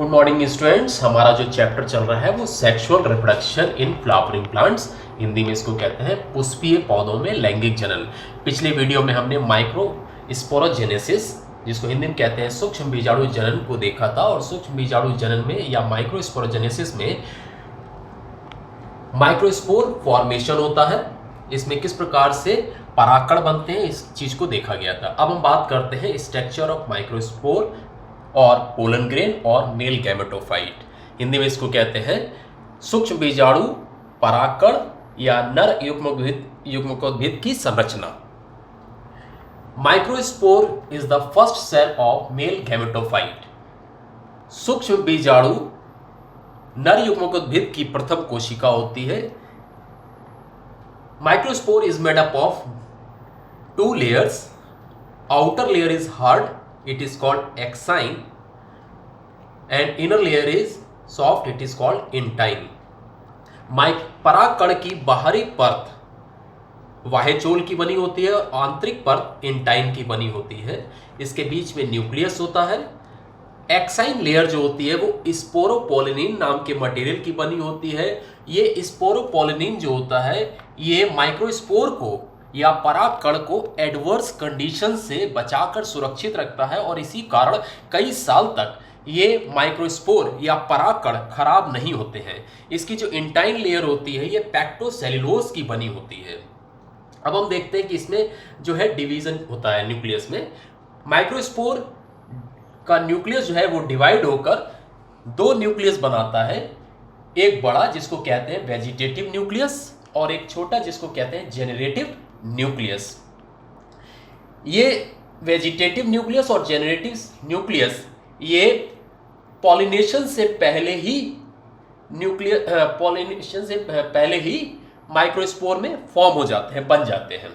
Good morning students. हमारा जो chapter चल रहा है वो sexual reproduction in flowering plants, Hindi में इसको कहते हैं पुष्पीय पौधों में लैंगिक जनन। पिछले वीडियो में हमने माइक्रो स्पोरोजेनेसिस, जिसको हिंदी में कहते हैं सूक्ष्म बीजाणु जनन, को देखा था। और सूक्ष्म बीजाणु जनन में या माइक्रो स्पोरोजेनेसिस में माइक्रोस्पोर फॉर्मेशन होता है, इसमें किस प्रकार से परागकण बनते हैं इस चीज को देखा गया था। अब हम बात करते हैं स्ट्रक्चर ऑफ माइक्रोस्पोर और पोलन ग्रेन और मेल गैमेटोफाइट। हिंदी में इसको कहते हैं सूक्ष्म बीजाणु परागकण या नर युग्मकोद्भिद की संरचना। Microspore is the first cell of male gametophyte. सूक्ष्म बीजाणु नर युग्मकोद्भिद की प्रथम कोशिका होती है। Microspore is made up of two layers. Outer layer is hard, it is called exine, and inner layer is soft, it is called intine. परागकण की बाहरी परत वाहेचोल की बनी होती है और आंतरिक परत इंटाइन की बनी होती है। इसके बीच में न्यूक्लियस होता है। एक्साइन लेयर जो होती है वो स्पोरोपोलिनिन नाम के मटेरियल की बनी होती है। ये स्पोरोपोलिनिन जो होता है ये माइक्रोस्पोर को या परागकण को एडवर्स कंडीशन से बचाकर सुरक्षित रखता है और इसी कारण कई साल तक ये माइक्रोस्पोर या परागकण खराब नहीं होते हैं। इसकी जो इंटाइन लेयर होती है ये पैक्टोसेल्यूलोज की बनी होती है। अब हम देखते हैं कि इसमें जो है डिवीजन होता है न्यूक्लियस में। माइक्रोस्पोर का न्यूक्लियस जो है वो डिवाइड होकर दो न्यूक्लियस बनाता है, एक बड़ा जिसको कहते हैं वेजिटेटिव न्यूक्लियस और एक छोटा जिसको कहते हैं जेनरेटिव न्यूक्लियस। ये वेजिटेटिव न्यूक्लियस और जेनरेटिव न्यूक्लियस ये पॉलिनेशन से पहले ही माइक्रोस्पोर में फॉर्म हो जाते हैं, बन जाते हैं।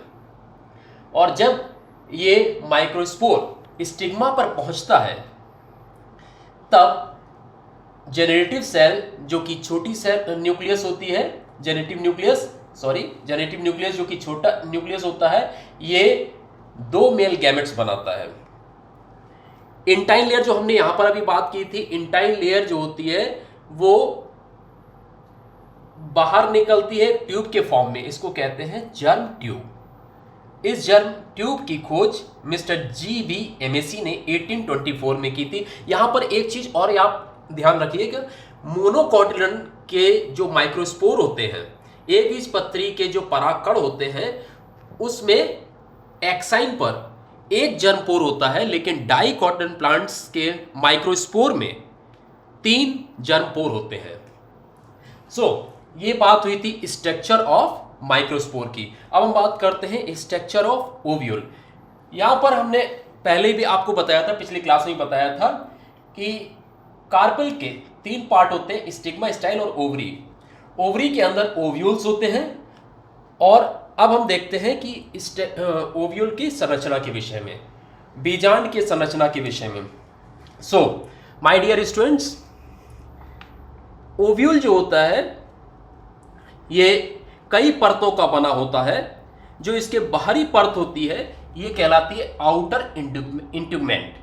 और जब ये माइक्रोस्पोर स्टिग्मा पर पहुंचता है तब जेनरेटिव सेल जो कि छोटी सेल न्यूक्लियस होती है, जेनेटिव न्यूक्लियस जो कि छोटा न्यूक्लियस होता है, ये दो मेल गैमेट्स बनाता है। इंटाइन लेयर जो हमने यहां पर अभी बात की थी, इंटाइन लेयर जो होती है वो बाहर निकलती है ट्यूब के फॉर्म में, इसको कहते हैं जर्म ट्यूब। इस जर्म ट्यूब की खोज मिस्टर जी.वी. एमेसी ने 1824 में की थी। यहां पर एक चीज और आप ध्यान रखिए कि मोनोकोटिलन के जो माइक्रोस्पोर होते हैं, एक बीजपत्री के जो परागकण होते हैं उसमें एक्साइन पर एक जर्मपोर होता है, लेकिन डाइकोटिलन प्लांट्स के माइक्रोस्पोर में 3 जर्मपोर होते हैं। ये बात हुई थी स्ट्रक्चर ऑफ माइक्रोस्पोर की। अब हम बात करते हैं स्ट्रक्चर ऑफ ओव्यूल। यहां पर हमने पहले भी आपको बताया था, पिछली क्लास में बताया था कि कार्पेल के 3 पार्ट होते हैं, स्टिग्मा, स्टाइल और ओवरी। ओवरी के अंदर ओव्यूल्स होते हैं। और अब हम देखते हैं कि ओव्यूल की संरचना के विषय में, बीजांड की संरचना के विषय में। माय डियर स्टूडेंट्स, ओव्यूल जो होता है ये कई परतों का बना होता है। जो इसके बाहरी परत होती है ये कहलाती है आउटर इंट्यूगमेंट,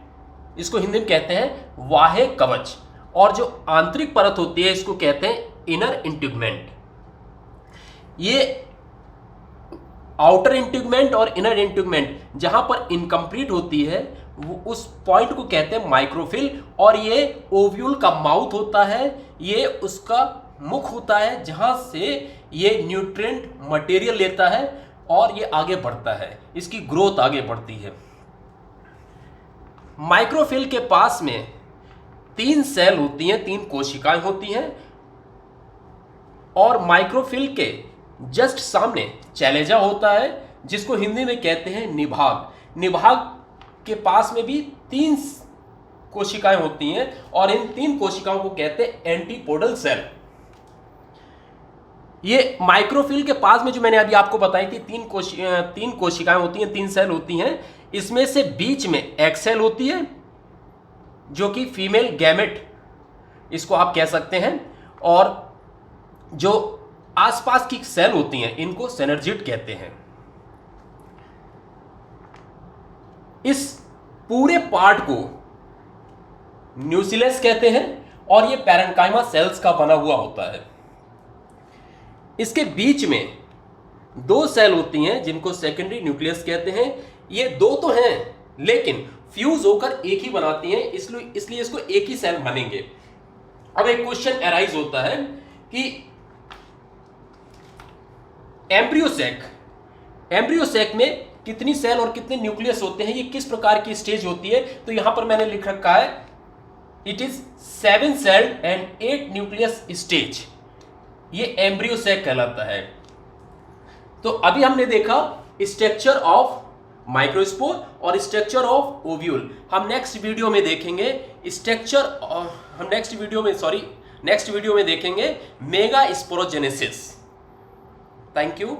इसको हिंदी में कहते हैं वाहे कवच। और जो आंतरिक परत होती है इसको कहते हैं इनर इंट्यूगमेंट। ये आउटर इंट्यूगमेंट और इनर इंट्यूगमेंट जहां पर इनकम्प्लीट होती है वो उस पॉइंट को कहते हैं माइक्रोफिल। और ये ओव्यूल का माउथ होता है, ये उसका मुख होता है जहां से ये न्यूट्रिएंट मटेरियल लेता है और ये आगे बढ़ता है, इसकी ग्रोथ आगे बढ़ती है। माइक्रोफिल के पास में 3 सेल होती हैं, 3 कोशिकाएं होती हैं। और माइक्रोफिल के जस्ट सामने चैलेजा होता है जिसको हिंदी में कहते हैं निभाग। निभाग के पास में भी 3 कोशिकाएं होती हैं और इन 3 कोशिकाओं को कहते हैं एंटीपोडल सेल। ये माइक्रोफिल के पास में जो मैंने अभी आपको बताई थी 3 कोशिकाएं होती हैं, 3 सेल होती हैं। इसमें से बीच में एक सेल होती है जो कि फीमेल गैमेट इसको आप कह सकते हैं। और जो आसपास की सेल होती हैं इनको सिनर्जिड कहते हैं। इस पूरे पार्ट को न्यूक्लियस कहते हैं और ये पैरेन्काइमा सेल्स का बना हुआ होता है। इसके बीच में दो सेल होती हैं जिनको सेकेंडरी न्यूक्लियस कहते हैं। ये दो तो हैं लेकिन फ्यूज होकर एक ही बनाती हैं, इसलिए इसको एक ही सेल बनेंगे। अब एक क्वेश्चन अराइज होता है कि एम्ब्रियोसेक में कितनी सेल और कितने न्यूक्लियस होते हैं, ये किस प्रकार की स्टेज होती है। तो यहां पर मैंने लिख रखा है it is 7 celled and 8 nucleus stage, ये एम्ब्रियोसेक कहलाता है। तो अभी हमने देखा स्ट्रक्चर ऑफ माइक्रोस्पोर और स्ट्रक्चर ऑफ ओव्यूल। हम नेक्स्ट वीडियो में देखेंगे नेक्स्ट वीडियो में देखेंगे मेगा स्पोरोजेनेसिस। Thank you.